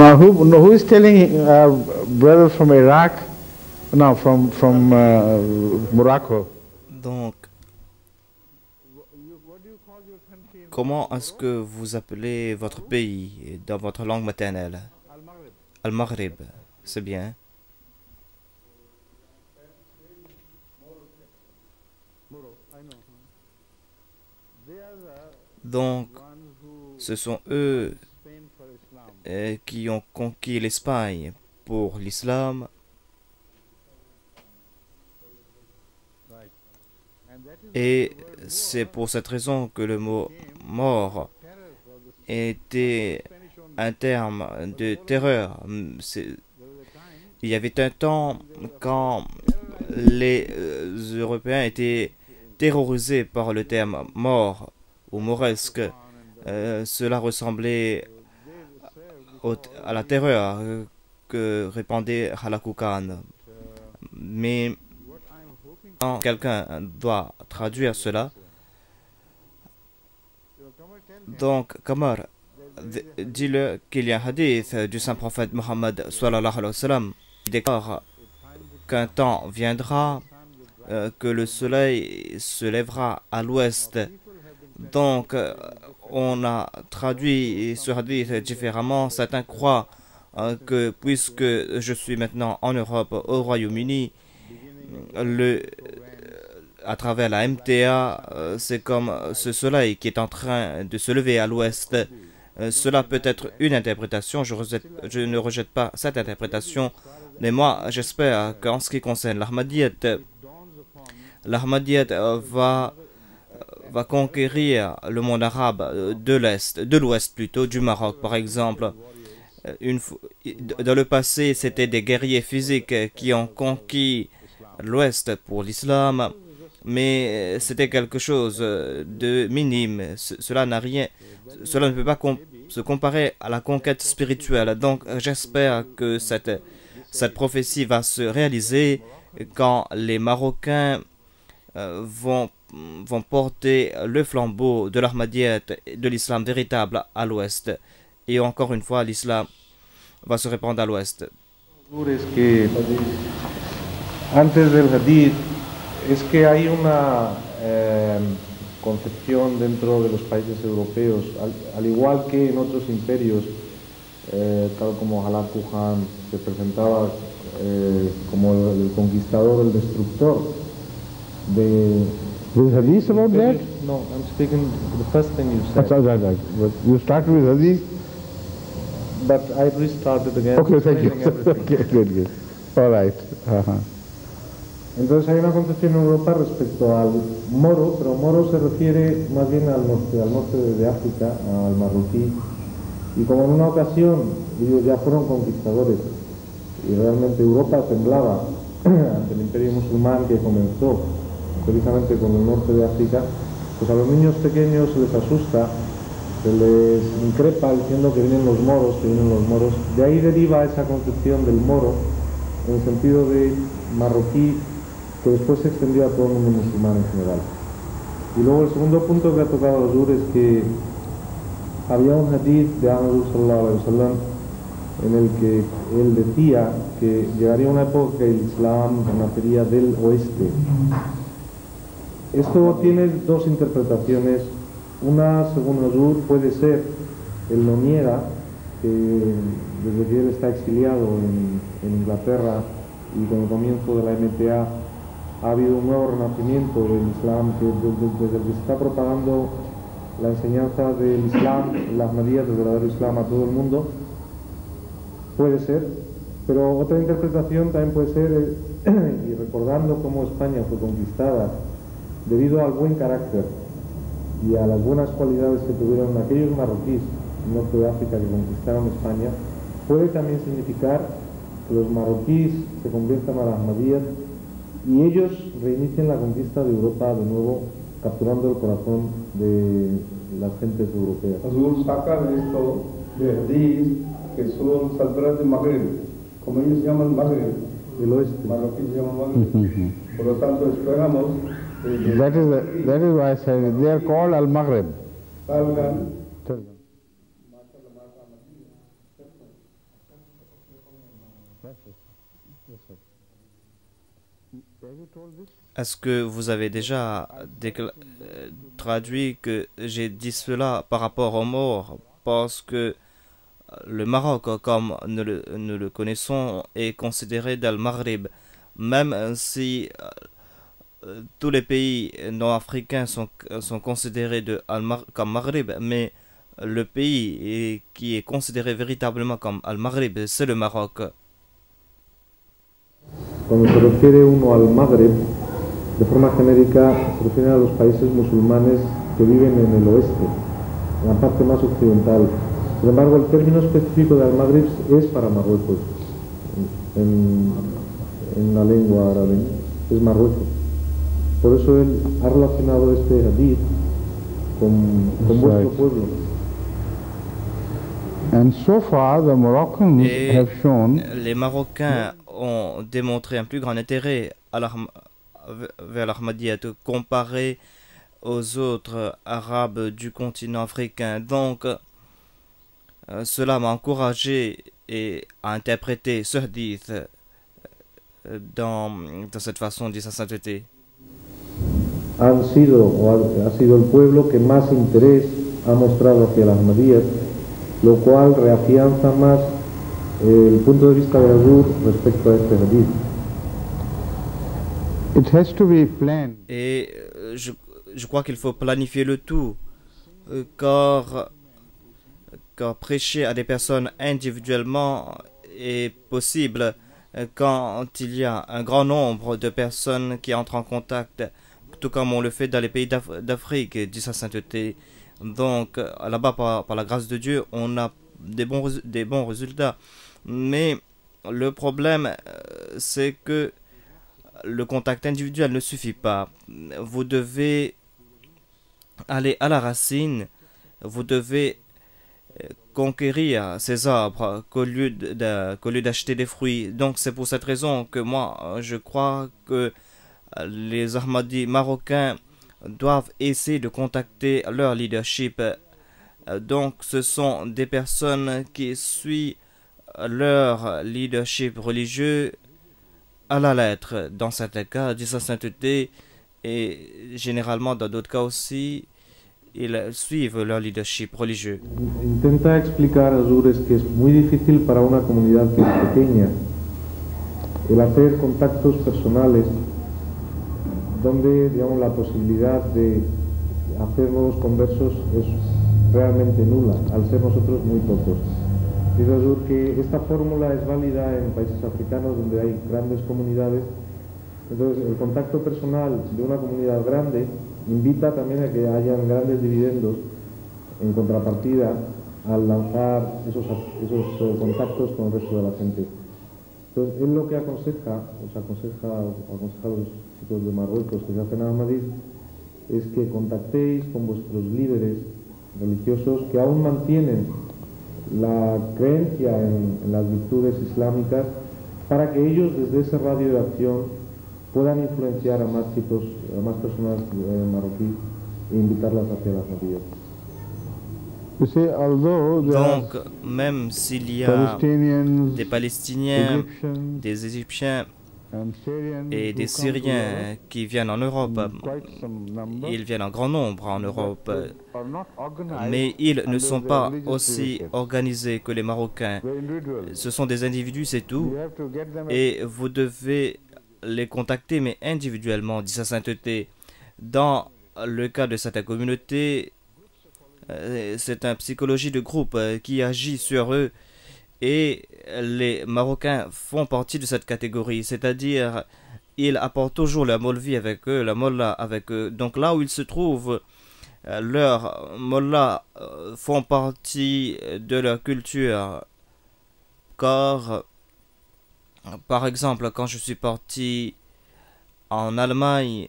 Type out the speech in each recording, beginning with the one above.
Now, who is telling brother from Iraq? No, from Morocco. Donc, comment est-ce que vous appelez votre pays dans votre langue maternelle? Al-Maghrib, c'est bien. Donc, ce sont eux qui ont conquis l'Espagne pour l'islam. Et c'est pour cette raison que le mot mort était un terme de terreur. Il y avait un temps quand les Européens étaient terrorisés par le terme mort ou mauresque. Cela ressemblait à la terreur que répandait Halaku Khan. Mais quand quelqu'un doit traduire cela, donc Kamar, dis-le qu'il y a un hadith du saint prophète Mohammed sallallahu alayhi wa sallam qui déclare qu'un temps viendra que le soleil se lèvera à l'ouest. Donc on a traduit ce hadith différemment. Certains croient que puisque je suis maintenant en Europe, au Royaume-Uni, à travers la MTA, c'est comme ce soleil qui est en train de se lever à l'ouest. Cela peut être une interprétation, je ne rejette pas cette interprétation, mais moi j'espère qu'en ce qui concerne l'Ahmadiyyat va conquérir le monde arabe de l'ouest plutôt, du Maroc par exemple. Dans le passé, c'était des guerriers physiques qui ont conquis l'ouest pour l'islam, mais c'était quelque chose de minime. Cela ne peut pas se comparer à la conquête spirituelle. Donc j'espère que cette prophétie va se réaliser quand les Marocains vont porter le flambeau de l'Ahmadiyyat, de l'islam véritable à l'ouest. Et encore une fois, l'islam va se répandre à l'ouest. Antes del hadith, es que hay una concepción dentro de los países europeos, al igual que en otros imperios, tal como Halaku Khan se presentaba como el conquistador, el destructor de... There's hadith about that? No, I'm speaking the first thing you said. Right. But you started with hadith? But I restarted again. Okay, thank you. Okay, good. All right. Entonces hay una concepción en Europa respecto al moro, pero moro se refiere más bien al norte de África, al marroquí, y como en una ocasión ellos ya fueron conquistadores y realmente Europa temblaba ante el imperio musulmán que comenzó precisamente con el norte de África, pues a los niños pequeños se les asusta, se les increpa diciendo que vienen los moros, de ahí deriva esa concepción del moro en el sentido de marroquí, que después se extendió a todo el mundo musulmán en general. Y luego el segundo punto que ha tocado Azur es que había un hadith de Ahmad sallallahu alaihi wasallam en el que él decía que llegaría una época que el Islam nacería del oeste. Esto tiene dos interpretaciones. Una, según Azur, puede ser, él lo niega, que desde que él está exiliado en Inglaterra y con el comienzo de la MTA ha habido un nuevo renacimiento del Islam, que desde el que se está propagando la enseñanza del Islam, las medidas del verdadero Islam a todo el mundo. Puede ser, pero otra interpretación también puede ser, y recordando cómo España fue conquistada debido al buen carácter y a las buenas cualidades que tuvieron aquellos marroquíes del norte de África que conquistaron España, puede también significar que los marroquíes se conviertan a las Ahmadiyyat y ellos reinicien la conquista de Europa de nuevo, capturando el corazón de las gentes europeas. Azul saca de esto de hadith que son salteras de Maghreb, como ellos llaman Maghreb, del oeste. Marroquí se llama Maghreb. Por lo tanto esperamos that is why I said they are called Al-Maghreb. salgan Est-ce que vous avez déjà traduit que j'ai dit cela par rapport aux morts? Parce que le Maroc, comme nous le connaissons, est considéré dans le Maghreb. Même si tous les pays nord-africains sont considérés comme Maghreb, mais le pays qui est considéré véritablement comme Al-Maghreb, c'est le Maroc. Cuando se refiere uno al Magreb, de forma genérica se refiere a los países musulmanes que viven en el oeste, en la parte más occidental. Sin embargo, el término específico de Al-Maghrib es para Marruecos, en la lengua árabe, es Marruecos. Por eso él ha relacionado este hadith con vuestro pueblo. And so far, the Moroccans have shown les Marocains ont démontré un plus grand intérêt vers l'Ahmadiyya comparé aux autres Arabes du continent africain. Donc, cela m'a encouragé à interpréter ce hadith dans cette façon de sa sainteté. Ha sido el pueblo que más interés ha mostrado hacia las Ahmadiyyas, lo cual reafianza más el punto de vista de Hazur respecto a este hadith. it has to be planned. Et je crois qu'il faut planifier le tout, car prêcher à des personnes individuellement est possible quand il y a un grand nombre de personnes qui entrent en contact, tout comme on le fait dans les pays d'Afrique, dit sa sainteté. Donc là-bas, par la grâce de Dieu, on a des bons résultats. Mais le problème, c'est que le contact individuel ne suffit pas. Vous devez aller à la racine, vous devez conquérir ces arbres qu'au lieu d'acheter des fruits. Donc c'est pour cette raison que moi, je crois que les Ahmadis marocains doivent essayer de contacter leur leadership. Donc ce sont des personnes qui suivent leur leadership religieux à la lettre. Dans certains cas, dit sa sainteté, et généralement dans d'autres cas aussi, ils suivent leur leadership religieux. Intenta explicar a Azures que es muy difícil para una comunidad que es pequeña el hacer contactos personales donde, digamos, la posibilidad de hacer nuevos conversos es realmente nula, al ser nosotros muy pocos. Dice Azur que esta fórmula es válida en países africanos donde hay grandes comunidades. Entonces, el contacto personal de una comunidad grande invita también a que hayan grandes dividendos en contrapartida al lanzar esos contactos con el resto de la gente. Entonces, él lo que aconseja a los chicos de Marruecos que se hacen Ahmadis es que contactéis con vuestros líderes religiosos que aún mantienen la creencia en las virtudes islámicas, para que ellos desde ese radio de acción puedan influenciar a más chicos, a más personas marroquíes e invitarlas hacia las Ahmadiyas. You see, although there Donc, are même s'il y a Palestinians, des Palestiniens, Egyptians, des Égyptiens and Syrians et who des come to Syriens Europe qui viennent en Europe, in quite some number, ils viennent en grand nombre en Europe, are not organized mais ils ne under sont the pas religious aussi leadership. organisés que les Marocains. They're individuals. Ce sont des individus, c'est tout. You have to get them Et vous devez les contacter, mais individuellement, dit sa sainteté. Dans le cas de cette communauté, c'est une psychologie de groupe qui agit sur eux, et les Marocains font partie de cette catégorie, c'est-à-dire ils apportent toujours la molvi avec eux, la molla avec eux. Donc là où ils se trouvent, leurs mollahs font partie de leur culture. Car, par exemple, quand je suis parti en Allemagne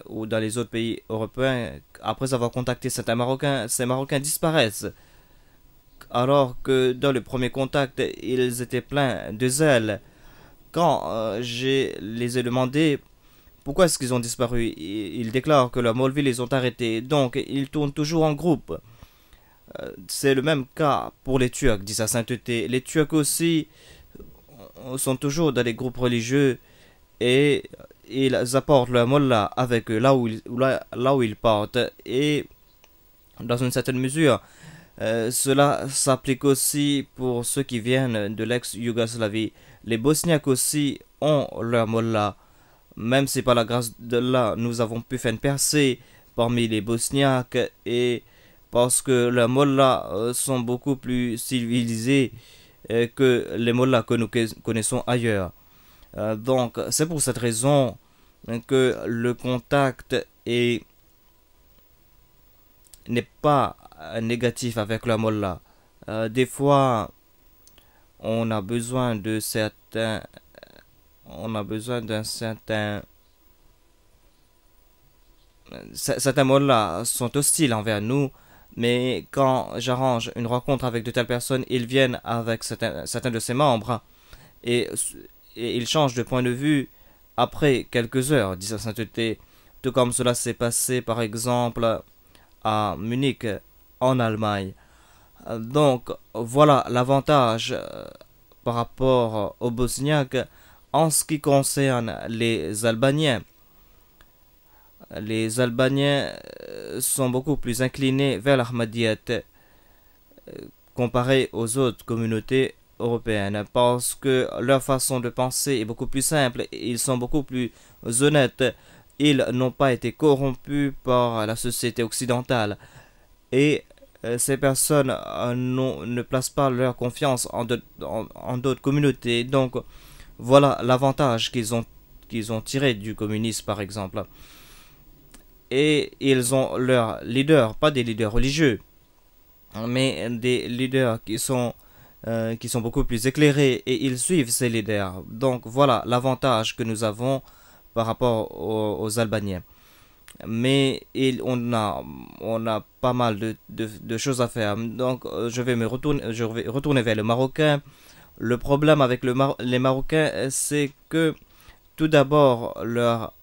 ou dans les autres pays européens, après avoir contacté certains Marocains, ces Marocains disparaissent. Alors que dans le premier contact, ils étaient pleins de zèle. Quand je les ai demandé pourquoi est-ce qu'ils ont disparu, ils déclarent que leurs Molvis les ont arrêtés. Donc, ils tournent toujours en groupe. C'est le même cas pour les Turcs, dit sa sainteté. Les Turcs aussi sont toujours dans des groupes religieux et ils apportent leur mollah avec eux là où ils partent. Et dans une certaine mesure, cela s'applique aussi pour ceux qui viennent de l'ex-Yougoslavie. Les Bosniaques aussi ont leur mollah. Même si par la grâce de Allah, nous avons pu faire une percée parmi les Bosniaques, et parce que leurs mollahs sont beaucoup plus civilisés que les mollahs que nous connaissons ailleurs. Donc, c'est pour cette raison que le contact n'est pas négatif avec la mollah. Des fois, on a besoin d'un certain certains mollahs sont hostiles envers nous, mais quand j'arrange une rencontre avec de telles personnes, ils viennent avec certains de ses membres et ils changent de point de vue après quelques heures, dit sa sainteté, tout comme cela s'est passé par exemple à Munich en Allemagne. Donc voilà l'avantage par rapport aux Bosniaques. En ce qui concerne les Albaniens sont beaucoup plus inclinés vers l'Ahmadiyyat comparé aux autres communautés européennes, parce que leur façon de penser est beaucoup plus simple, ils sont beaucoup plus honnêtes, ils n'ont pas été corrompus par la société occidentale, et ces personnes ne placent pas leur confiance en d'autres communautés. Donc voilà l'avantage qu'ils ont tiré du communisme par exemple. Et ils ont leurs leaders, pas des leaders religieux, mais des leaders qui sont beaucoup plus éclairés, et ils suivent ces leaders. Donc voilà l'avantage que nous avons par rapport aux Albaniens. Mais on a pas mal de choses à faire. Donc je vais retourner vers le Marocain. Le problème avec les Marocains, c'est que tout d'abord leur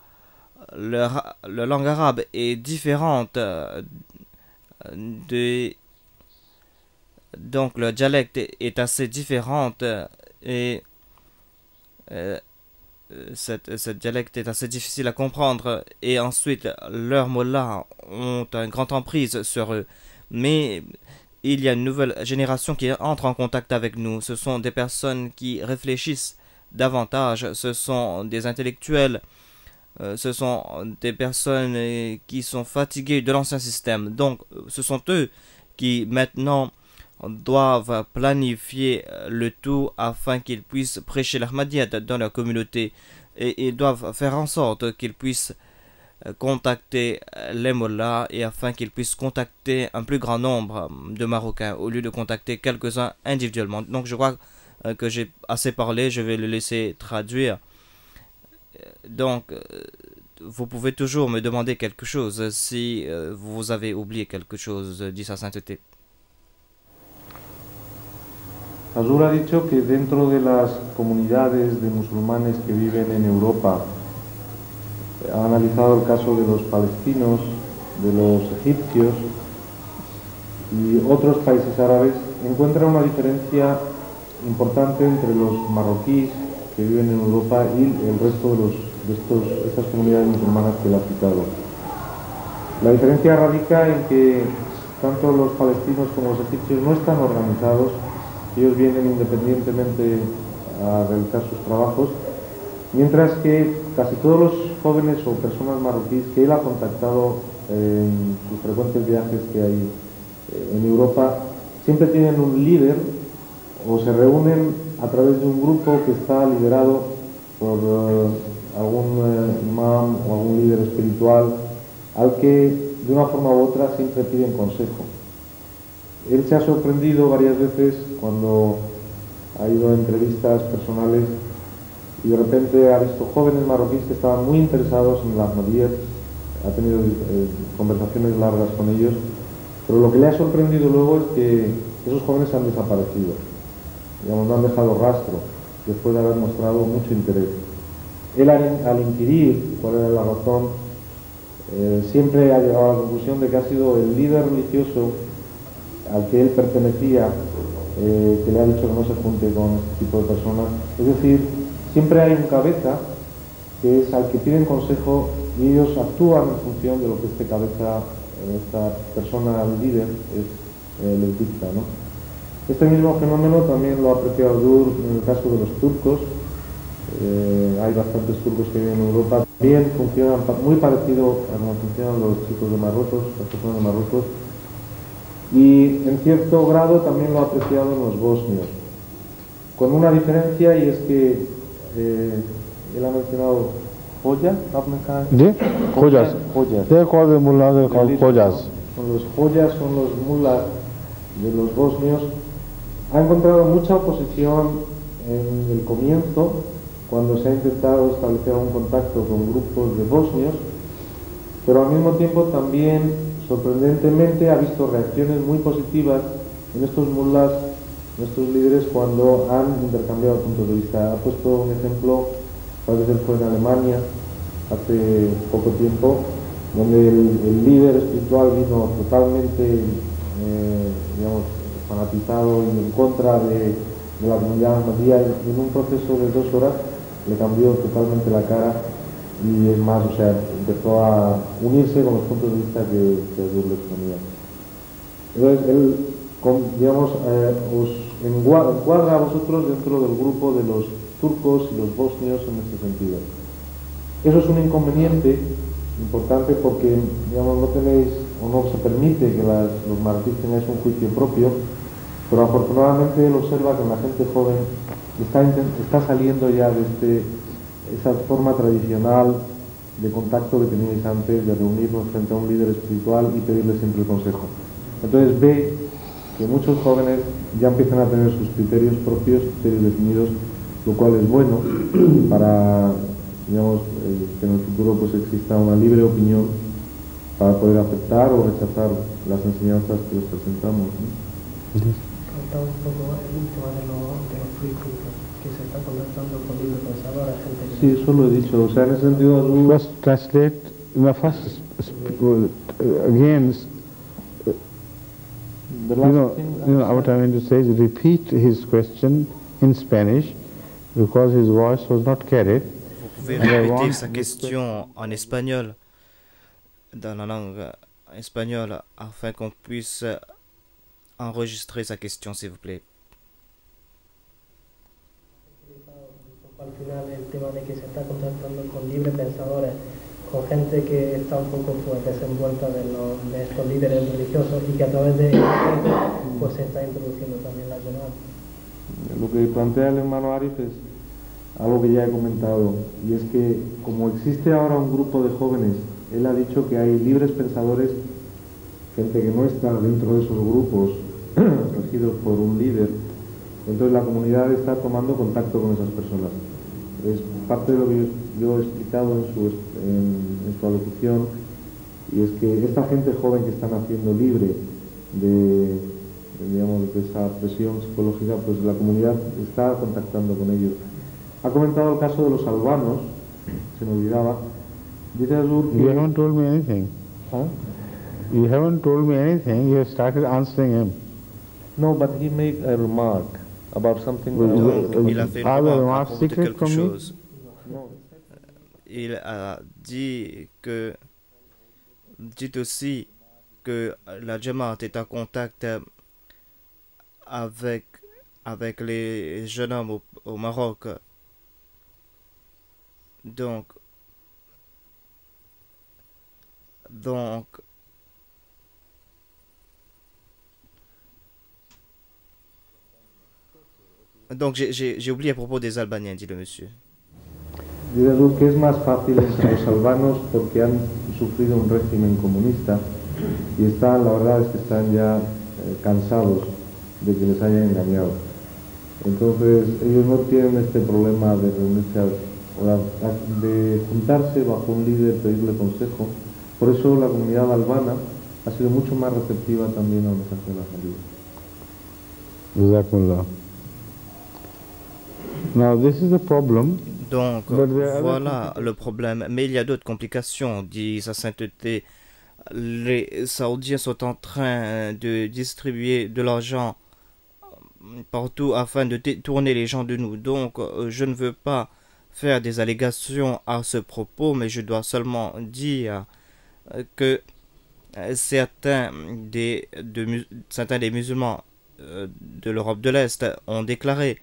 langue arabe est différente donc leur dialecte est assez différente, et cette dialecte est assez difficile à comprendre, et ensuite leurs mollahs ont un grand emprise sur eux. Mais il y a une nouvelle génération qui entre en contact avec nous. Ce sont des personnes qui réfléchissent davantage, ce sont des intellectuels, ce sont des personnes qui sont fatiguées de l'ancien système. Donc ce sont eux qui maintenant doivent planifier le tout afin qu'ils puissent prêcher l'Ahmadiyyat dans leur communauté, et ils doivent faire en sorte qu'ils puissent contacter les mollahs, et afin qu'ils puissent contacter un plus grand nombre de Marocains au lieu de contacter quelques-uns individuellement. Donc je crois que j'ai assez parlé, je vais le laisser traduire. Donc vous pouvez toujours me demander quelque chose si vous avez oublié quelque chose, dit sa sainteté. Azur ha dicho que dentro de las comunidades de musulmanes que viven en Europa, ha analizado el caso de los palestinos, de los egipcios y otros países árabes, encuentra una diferencia importante entre los marroquíes que viven en Europa y el resto de estas comunidades musulmanas que él ha citado. La diferencia radica en que tanto los palestinos como los egipcios no están organizados. Ellos vienen independientemente a realizar sus trabajos, mientras que casi todos los jóvenes o personas marroquíes que él ha contactado en sus frecuentes viajes que hay en Europa, siempre tienen un líder o se reúnen a través de un grupo que está liderado por algún imam o algún líder espiritual al que de una forma u otra siempre piden consejo. Él se ha sorprendido varias veces cuando ha ido a entrevistas personales y de repente ha visto jóvenes marroquíes que estaban muy interesados en la Ahmadiyyat, ha tenido conversaciones largas con ellos, pero lo que le ha sorprendido luego es que esos jóvenes han desaparecido, digamos, no han dejado rastro después de haber mostrado mucho interés. Él al inquirir cuál era la razón, siempre ha llegado a la conclusión de que ha sido el líder religioso al que él pertenecía, que le ha dicho que no se junte con este tipo de personas. Es decir, siempre hay un cabeza que es al que piden consejo y ellos actúan en función de lo que esta persona líder les dicta, ¿no? Este mismo fenómeno también lo ha apreciado Dur en el caso de los turcos. Hay bastantes turcos que viven en Europa. También funcionan muy parecido a como funcionan los chicos de Marruecos, las personas de Marruecos. Y en cierto grado también lo ha apreciado en los bosnios. Con una diferencia, y es que él ha mencionado joyas, ¿De? Joyas. They call the mullahs, they call joyas. Los joyas son los mullahs de los bosnios. Ha encontrado mucha oposición en el comienzo, cuando se ha intentado establecer un contacto con grupos de bosnios, pero al mismo tiempo también, sorprendentemente, ha visto reacciones muy positivas en estos mullahs, en estos líderes, cuando han intercambiado puntos de vista. Ha puesto un ejemplo, parece que fue en Alemania, hace poco tiempo, donde el líder espiritual vino totalmente, digamos, fanatizado y en contra de la comunidad ahmadía, y en un proceso de 2 horas le cambió totalmente la cara, y es más, o sea, empezó a unirse con los puntos de vista que Dios le exponía. Entonces, él, digamos, os encuadra a vosotros dentro del grupo de los turcos y los bosnios en este sentido. Eso es un inconveniente importante porque, digamos, no tenéis o no se permite que los marroquíes tengáis un juicio propio, pero afortunadamente él observa que la gente joven está saliendo ya de esa forma tradicional de contacto que teníais antes, de reunirnos frente a un líder espiritual y pedirle siempre el consejo. Entonces ve que muchos jóvenes ya empiezan a tener sus criterios propios, criterios definidos, lo cual es bueno para, digamos, que en el futuro pues exista una libre opinión para poder aceptar o rechazar las enseñanzas que les presentamos, ¿no? Falta un poco el tema de los juicios que se está contactando con libros pensadores, gente que... Sí, eso lo he dicho, o sea, en ese sentido... First translate, first again, what I mean to say is repeat his question in Spanish because his voice was not carried. Vous pouvez répéter sa question en espagnol, dans la langue espagnole, afin qu'on puisse enregistrer sa question, s'il vous plaît. Al final el tema de que se está contactando con libres pensadores, con gente que está un poco pues desenvuelta de estos líderes religiosos y que a través de pues se está introduciendo también la Yonah. Lo que plantea el hermano Arif es algo que ya he comentado, y es que como existe ahora un grupo de jóvenes, él ha dicho que hay libres pensadores, gente que no está dentro de esos grupos regidos por un líder, entonces la comunidad está tomando contacto con esas personas. Es parte de lo que yo he explicado en su alocución, y es que esta gente joven que están haciendo libre digamos, de esa presión psicológica, pues la comunidad está contactando con ellos. Ha comentado el caso de los albanos, se me olvidaba. Dice Azur que... You haven't told me anything. ¿Ah? You haven't told me anything, you have started answering him. No, but he made a remark about something... Donc, il a fait une Are the remarque à remarks propos de secret quelque from me? chose. No. Il a dit aussi que la Jamaat est en contact avec les jeunes hommes au Maroc. Donc, j'ai oublié à propos des Albaniens, dit le monsieur. Dice Azur que es más fácil entre los albanos porque han sufrido un régimen comunista y la verdad es que están ya cansados de que les hayan engañado. Entonces ellos no tienen este problema de reunirse de juntarse bajo un líder, pedirle consejo. Por eso la comunidad albana ha sido mucho más receptiva también al mensaje de la salida. Jazakumullah. Now this is the problem. Donc, voilà le problème. Mais il y a d'autres complications, dit Sa Sainteté. Les Saoudiens sont en train de distribuer de l'argent partout afin de détourner les gens de nous. Donc, je ne veux pas faire des allégations à ce propos, mais je dois seulement dire que certains des musulmans de l'Europe de l'Est ont déclaré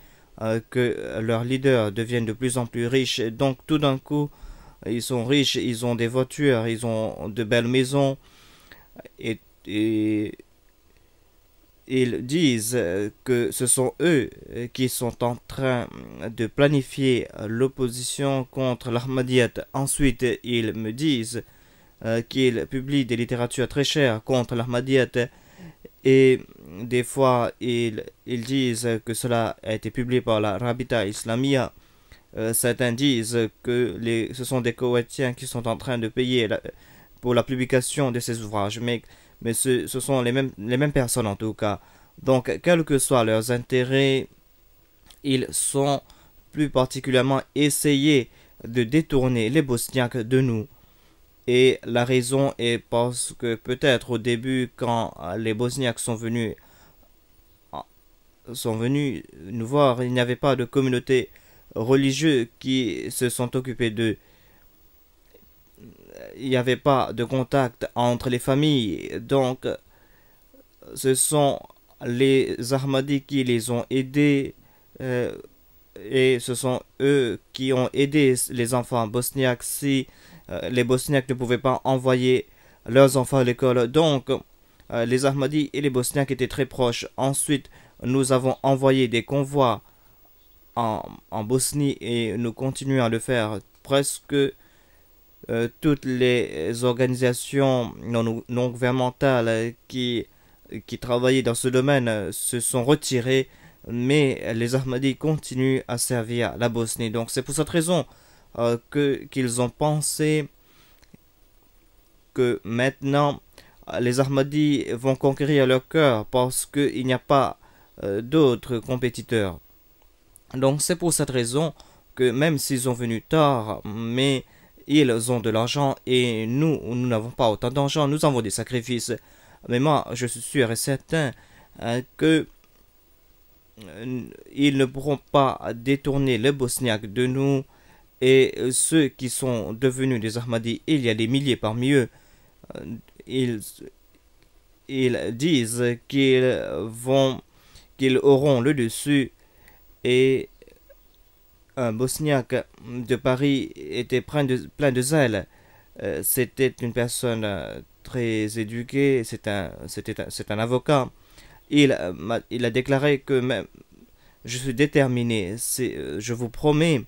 que leurs leaders deviennent de plus en plus riches. Donc tout d'un coup, ils sont riches, ils ont des voitures, ils ont de belles maisons et ils disent que ce sont eux qui sont en train de planifier l'opposition contre l'Ahmadiyyat. Ensuite, ils me disent qu'ils publient des littératures très chères contre l'Ahmadiyyat et des fois ils disent que cela a été publié par la Rabita Islamia. Certains disent que ce sont des Koweïtiens qui sont en train de payer pour la publication de ces ouvrages, mais ce sont les mêmes personnes en tout cas. Donc, quels que soient leurs intérêts, ils sont plus particulièrement essayés de détourner les Bosniaques de nous. Et la raison est parce que peut-être au début, quand les Bosniaques sont venus nous voir, il n'y avait pas de communauté religieuse qui se sont occupés d'eux. Il n'y avait pas de contact entre les familles. Donc, ce sont les Ahmadis qui les ont aidés et ce sont eux qui ont aidé les enfants bosniaques si les Bosniaques ne pouvaient pas envoyer leurs enfants à l'école. Donc, les Ahmadis et les Bosniaques étaient très proches. Ensuite, nous avons envoyé des convois en Bosnie et nous continuons à le faire. Presque toutes les organisations non gouvernementales qui travaillaient dans ce domaine se sont retirées, mais les Ahmadis continuent à servir la Bosnie. Donc c'est pour cette raison qu'ils ont pensé que maintenant les Ahmadis vont conquérir leur cœur parce qu'il n'y a pas d'autres compétiteurs. Donc c'est pour cette raison que même s'ils sont venus tard, mais ils ont de l'argent et nous n'avons pas autant d'argent, nous avons des sacrifices. Mais moi, je suis sûr et certain que ils ne pourront pas détourner les Bosniaques de nous. Et ceux qui sont devenus des Ahmadis, il y a des milliers parmi eux, ils disent qu'ils auront le dessus. Et un Bosniaque de Paris était plein de zèle. C'était une personne très éduquée, c'est un avocat. Il a déclaré que même, je suis déterminé, je vous promets,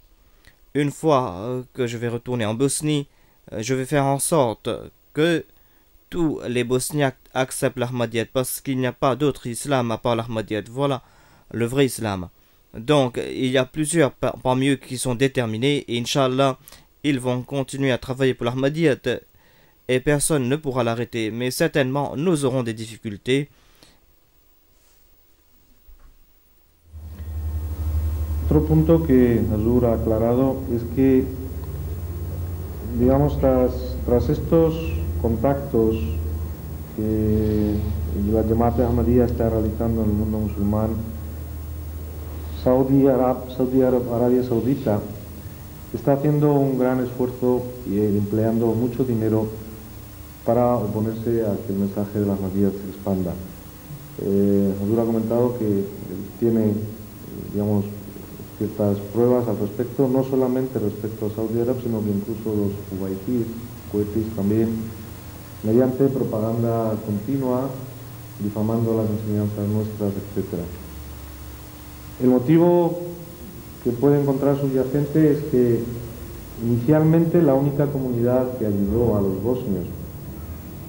une fois que je vais retourner en Bosnie, je vais faire en sorte que tous les Bosniaques acceptent l'Ahmadiyyat parce qu'il n'y a pas d'autre islam à part l'Ahmadiyyat. Voilà le vrai islam. Donc, il y a plusieurs parmi eux qui sont déterminés et Inch'Allah, ils vont continuer à travailler pour l'Ahmadiyyat et personne ne pourra l'arrêter. Mais certainement, nous aurons des difficultés. Otro punto que Hazur ha aclarado es que, digamos, tras estos contactos que la Jamaat Ahmadiyya está realizando en el mundo musulmán, Arabia Saudita está haciendo un gran esfuerzo y empleando mucho dinero para oponerse a que el mensaje de la Ahmadiyya se expanda. Hazur ha comentado que tiene, digamos, ciertas pruebas al respecto, no solamente respecto a Saudi Arabia, sino que incluso los kuwaitíes también, mediante propaganda continua, difamando las enseñanzas nuestras, etc. El motivo que puede encontrar subyacente es que inicialmente la única comunidad que ayudó a los bosnios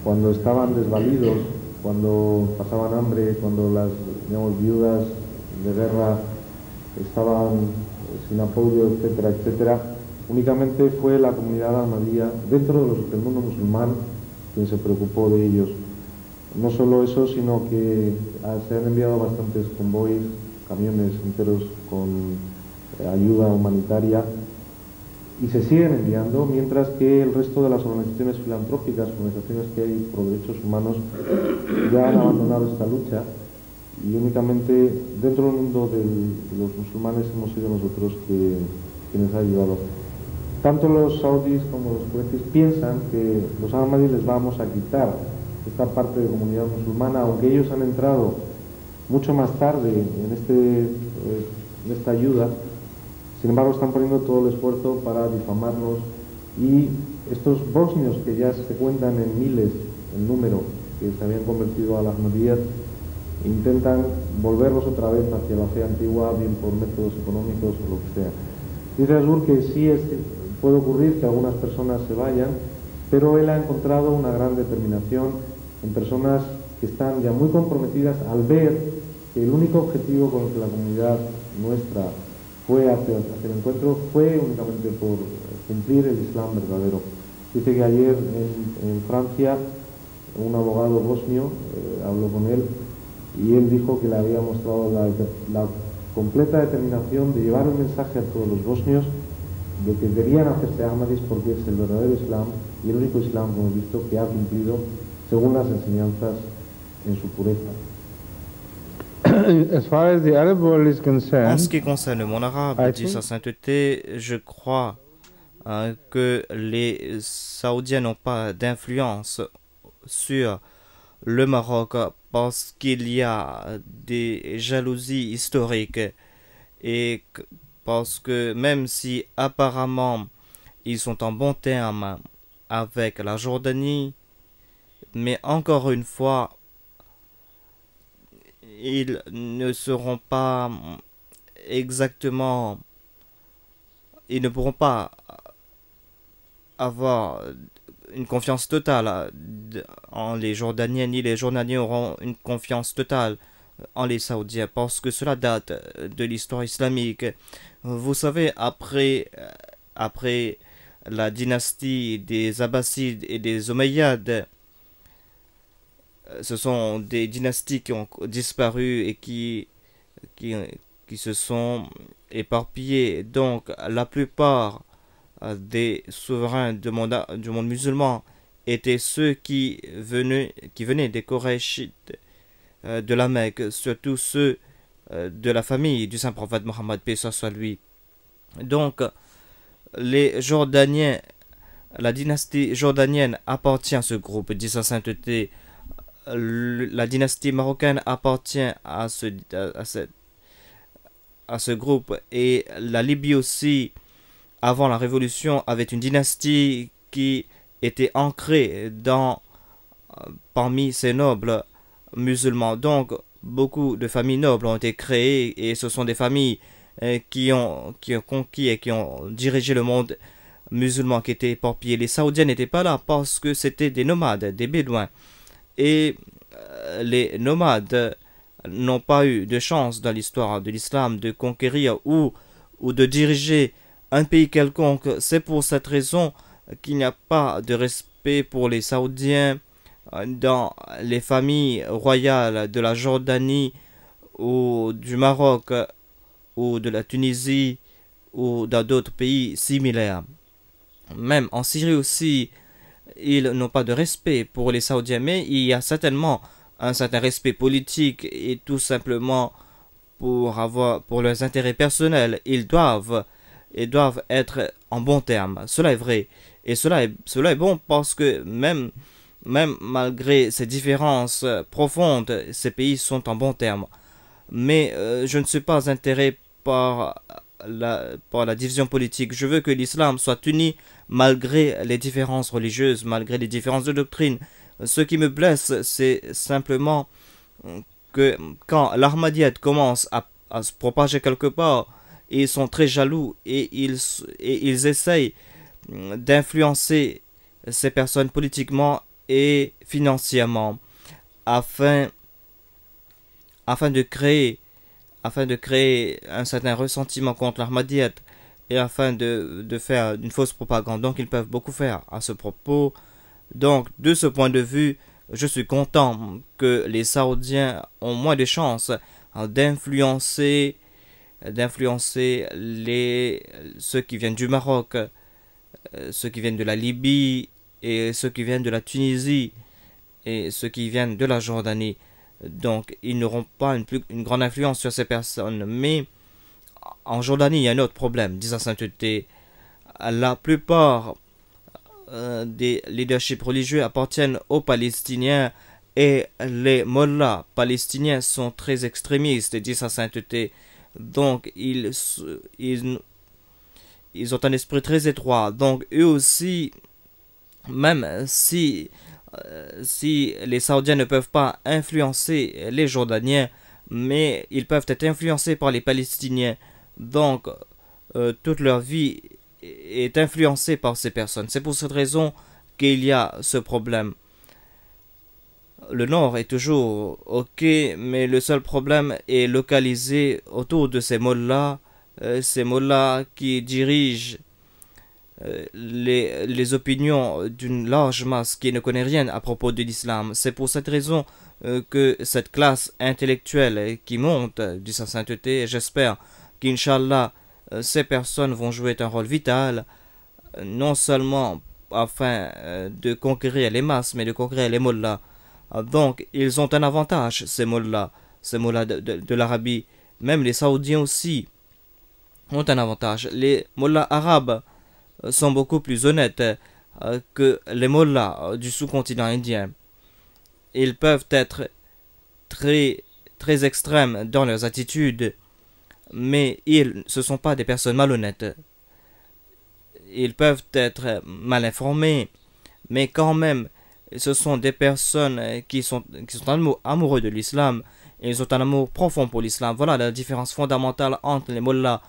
cuando estaban desvalidos, cuando pasaban hambre, cuando las, digamos, viudas de guerra estaban sin apoyo, etcétera, etcétera, únicamente fue la comunidad ahmadía dentro del mundo musulmán quien se preocupó de ellos. No solo eso, sino que se han enviado bastantes convoys, camiones enteros con ayuda humanitaria y se siguen enviando, mientras que el resto de las organizaciones filantrópicas, organizaciones que hay por derechos humanos, ya han abandonado esta lucha y únicamente dentro del mundo de los musulmanes hemos sido nosotros que les ha ayudado. Tanto los saudíes como los kuwaitíes piensan que los ahmadis les vamos a quitar esta parte de comunidad musulmana, aunque ellos han entrado mucho más tarde en esta ayuda. Sin embargo, están poniendo todo el esfuerzo para difamarnos, y estos bosnios que ya se cuentan en miles en número, que se habían convertido a las Ahmadiyyat, intentan volverlos otra vez hacia la fe antigua, bien por métodos económicos o lo que sea. Dice Azur que sí puede ocurrir que algunas personas se vayan, pero él ha encontrado una gran determinación en personas que están ya muy comprometidas al ver que el único objetivo con el que la comunidad nuestra fue hacia el encuentro fue únicamente por cumplir el Islam verdadero. Dice que ayer en Francia un abogado bosnio habló con él, y él dijo que le había mostrado la completa determinación de llevar un mensaje a todos los bosnios de que debían hacerse ahmadis porque es el verdadero Islam y el único Islam, como hemos visto, que ha cumplido según las enseñanzas en su pureza. As far as the Arab world is En concerned, ce qui concerne le monde arabe, dit sa sainteté, je crois que les Saoudiens n'ont pas d'influence sur le Maroc parce qu'il y a des jalousies historiques, et parce que même si apparemment ils sont en bon terme avec la Jordanie, mais encore une fois, ils ne seront pas exactement, ils ne pourront pas avoir une confiance totale en les Jordaniens, ni les Jordaniens auront une confiance totale en les Saoudiens, parce que cela date de l'histoire islamique. Vous savez, après la dynastie des Abbassides et des Omeyyades, ce sont des dynasties qui ont disparu et qui se sont éparpillées. Donc la plupart des souverains du monde musulman étaient ceux qui venaient des Korachites de la Mecque, surtout ceux de la famille du Saint-Prophète Mohammed, paix soit lui. Donc les Jordaniens, la dynastie jordanienne appartient à ce groupe, dit sa sainteté. La dynastie marocaine appartient à ce groupe, et la Libye aussi, avant la révolution, avait une dynastie qui était ancrée parmi ces nobles musulmans. Donc beaucoup de familles nobles ont été créées, et ce sont des familles qui ont conquis et qui ont dirigé le monde musulman, qui étaient éparpillés. Les Saoudiens n'étaient pas là parce que c'était des nomades, des bédouins. Et les nomades n'ont pas eu de chance dans l'histoire de l'islam de conquérir ou de diriger un pays quelconque. C'est pour cette raison qu'il n'y a pas de respect pour les Saoudiens dans les familles royales de la Jordanie ou du Maroc ou de la Tunisie ou dans d'autres pays similaires. Même en Syrie aussi, ils n'ont pas de respect pour les Saoudiens, mais il y a certainement un certain respect politique, et tout simplement pour leurs intérêts personnels, ils doivent être en bon terme. Cela est vrai, et cela est bon parce que même malgré ces différences profondes, ces pays sont en bon terme. Mais je ne suis pas intéressé par la division politique. Je veux que l'islam soit uni malgré les différences religieuses, malgré les différences de doctrine. Ce qui me blesse, c'est simplement que quand l'Ahmadiyyat commence à se propager quelque part, ils sont très jaloux, et ils essayent d'influencer ces personnes politiquement et financièrement afin de créer un certain ressentiment contre l'Ahmadiyyat, et afin de faire une fausse propagande. Donc ils peuvent beaucoup faire à ce propos. Donc de ce point de vue, je suis content que les Saoudiens ont moins de chances d'influencer ceux qui viennent du Maroc, ceux qui viennent de la Libye, et ceux qui viennent de la Tunisie, et ceux qui viennent de la Jordanie. Donc ils n'auront pas une grande influence sur ces personnes. Mais en Jordanie, il y a un autre problème, dit sa sainteté. La plupart des leaderships religieux appartiennent aux Palestiniens et les mollahs palestiniens sont très extrémistes, dit sa sainteté. Donc, ils ont un esprit très étroit. Donc, eux aussi, même si les Saoudiens ne peuvent pas influencer les Jordaniens, mais ils peuvent être influencés par les Palestiniens. Donc, toute leur vie est influencée par ces personnes. C'est pour cette raison qu'il y a ce problème. Le Nord est toujours ok, mais le seul problème est localisé autour de ces mollahs qui dirigent les opinions d'une large masse qui ne connaît rien à propos de l'islam. C'est pour cette raison que cette classe intellectuelle qui monte, dit sa sainteté, j'espère qu'Inch'Allah, ces personnes vont jouer un rôle vital, non seulement afin de conquérir les masses, mais de conquérir les mollahs. Donc, ils ont un avantage, ces mollahs de l'Arabie. Même les Saoudiens aussi ont un avantage. Les mollahs arabes sont beaucoup plus honnêtes que les mollahs du sous-continent indien. Ils peuvent être très, très extrêmes dans leurs attitudes, mais ce ne sont pas des personnes malhonnêtes. Ils peuvent être mal informés, mais quand même, ce sont des personnes qui sont amoureux de l'islam, et ils ont un amour profond pour l'islam. Voilà la différence fondamentale entre les mollahs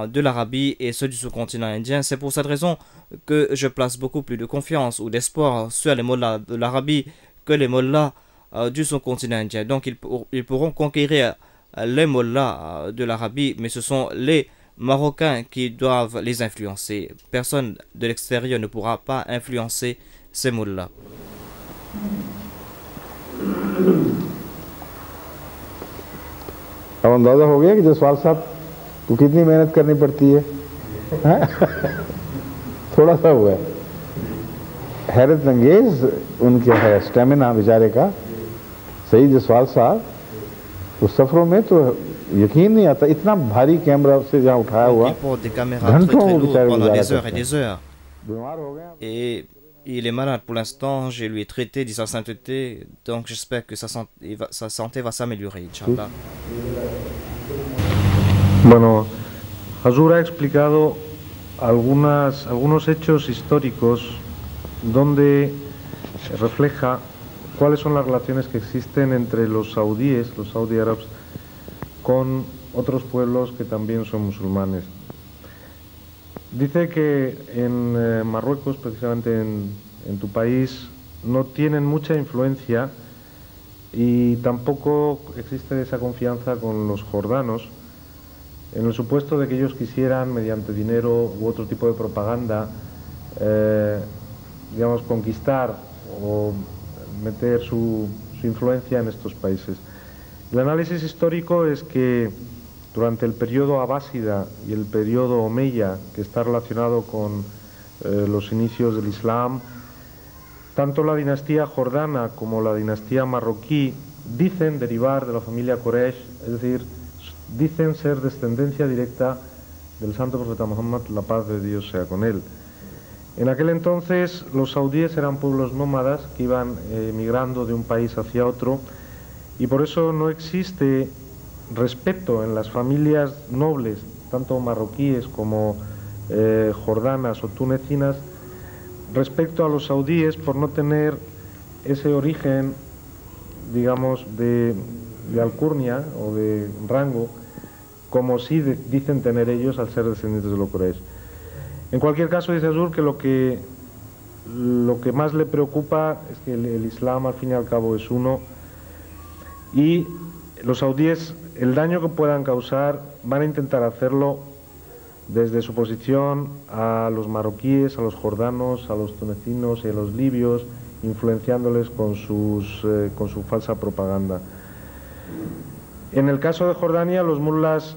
de l'Arabie et ceux du sous-continent indien. C'est pour cette raison que je place beaucoup plus de confiance ou d'espoir sur les mollahs de l'Arabie que les mollahs du sous-continent indien. Donc ils pourront conquérir les mollahs de l'Arabie, mais ce sont les Marocains qui doivent les influencer. Personne de l'extérieur ne pourra pas influencer ces mollahs. अब अंदाजा हो गया कि जसवाल साहब को कितनी मेहनत करनी पड़ती है, थोड़ा सा हुआ है। हैरत अंगेज उनके है स्टेमिना बेचारे का। सही जसवाल साहब उस सफरों में तो यकीन नहीं आता, इतना भारी कैमरा से जहाँ उठाया हुआ घंटों वो बेचारे बीमार हो गए। Et il est malade pour l'instant, je lui ai traité, dit sa sainteté, donc j'espère que sa santé va s'améliorer, Inch'Allah. Bueno, Hazur ha explicado algunos hechos históricos donde refleja cuáles son las relaciones que existen entre los saudíes, los saudí árabes, con otros pueblos que también son musulmanes. Dice que en Marruecos, precisamente en tu país, no tienen mucha influencia y tampoco existe esa confianza con los jordanos, en el supuesto de que ellos quisieran, mediante dinero u otro tipo de propaganda, digamos, conquistar o meter su influencia en estos países. El análisis histórico es que durante el periodo abásida y el periodo omeya, que está relacionado con los inicios del Islam, tanto la dinastía jordana como la dinastía marroquí dicen derivar de la familia Quraysh, es decir, dicen ser descendencia directa del santo profeta Muhammad, la paz de Dios sea con él. En aquel entonces los saudíes eran pueblos nómadas que iban migrando de un país hacia otro, y por eso no existe respeto en las familias nobles, tanto marroquíes como jordanas o tunecinas, respecto a los saudíes, por no tener ese origen, digamos, de alcurnia o de rango, como sí dicen tener ellos al ser descendientes de los Quraysh. En cualquier caso, dice Azur que lo que más le preocupa es que el Islam al fin y al cabo es uno, y los saudíes, el daño que puedan causar, van a intentar hacerlo desde su posición a los marroquíes, a los jordanos, a los tunecinos y a los libios, influenciándoles con su falsa propaganda. En el caso de Jordania, los mullas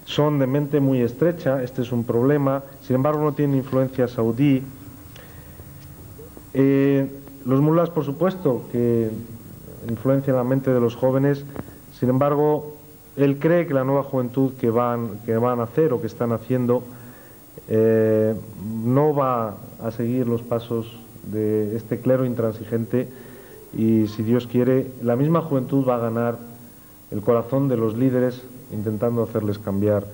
son de mente muy estrecha, este es un problema, sin embargo no tienen influencia saudí. Los mullas, por supuesto, que influencian la mente de los jóvenes, sin embargo, él cree que la nueva juventud que van a hacer o que están haciendo no va a seguir los pasos de este clero intransigente y, si Dios quiere, la misma juventud va a ganar el corazón de los líderes intentando hacerles cambiar.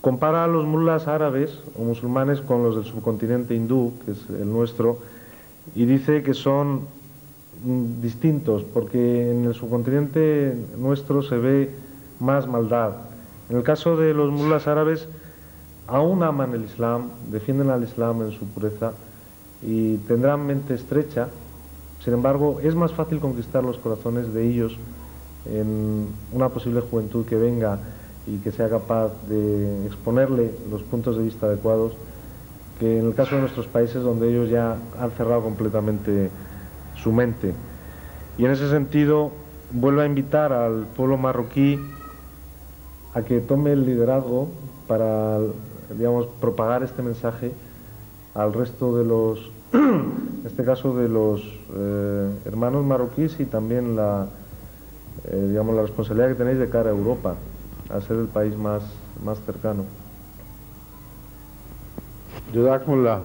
Compara a los mulas árabes o musulmanes con los del subcontinente hindú, que es el nuestro, y dice que son distintos, porque en el subcontinente nuestro se ve más maldad. En el caso de los mulas árabes, aún aman el Islam, defienden al Islam en su pureza y tendrán mente estrecha. Sin embargo, es más fácil conquistar los corazones de ellos en una posible juventud que venga y que sea capaz de exponerle los puntos de vista adecuados, que en el caso de nuestros países, donde ellos ya han cerrado completamente su mente. Y en ese sentido vuelvo a invitar al pueblo marroquí a que tome el liderazgo para, digamos, propagar este mensaje al resto de los, en este caso de los hermanos marroquíes, y también digamos, la responsabilidad que tenéis de cara a Europa, a ser el país más cercano. Jazakumullah.